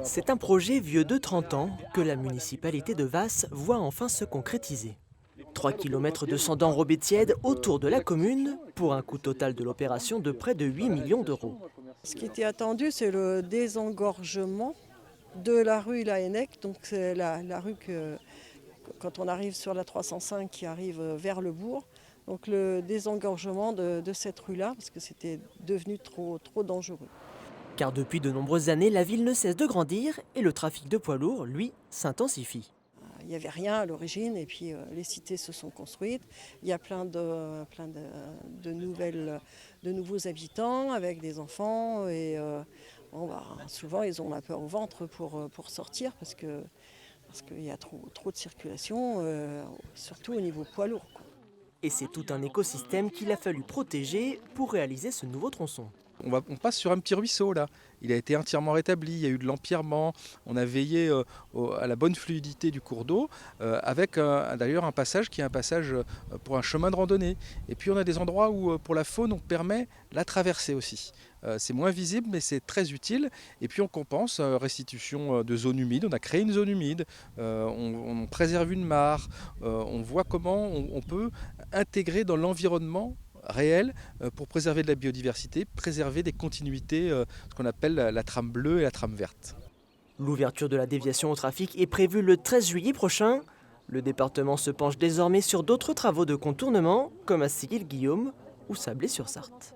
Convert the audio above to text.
C'est un projet vieux de 30 ans que la municipalité de Vasse voit enfin se concrétiser. 3 km de sand enrobé tiède autour de la commune pour un coût total de l'opération de près de 8 millions d'euros. Ce qui était attendu, c'est le désengorgement de la rue Laennec. Donc c'est la rue quand on arrive sur la 305 qui arrive vers le bourg. Donc le désengorgement de cette rue-là, parce que c'était devenu trop dangereux. Car depuis de nombreuses années, la ville ne cesse de grandir et le trafic de poids lourds, lui, s'intensifie. Il n'y avait rien à l'origine et puis les cités se sont construites. Il y a plein de nouveaux habitants avec des enfants et souvent ils ont la peur au ventre pour sortir parce qu'il y a trop de circulation, surtout au niveau poids lourd, quoi. Et c'est tout un écosystème qu'il a fallu protéger pour réaliser ce nouveau tronçon. On passe sur un petit ruisseau là. Il a été entièrement rétabli, il y a eu de l'empierrement. On a veillé à la bonne fluidité du cours d'eau avec d'ailleurs un passage qui est un passage pour un chemin de randonnée. Et puis on a des endroits où pour la faune on permet la traversée aussi. C'est moins visible mais c'est très utile. Et puis on compense restitution de zones humides. On a créé une zone humide, on préserve une mare, on voit comment on peut intégrer dans l'environnement réel pour préserver de la biodiversité, préserver des continuités, ce qu'on appelle la trame bleue et la trame verte. L'ouverture de la déviation au trafic est prévue le 13 juillet prochain. Le département se penche désormais sur d'autres travaux de contournement, comme à Sigil-Guillaume ou Sablé-sur-Sarthe.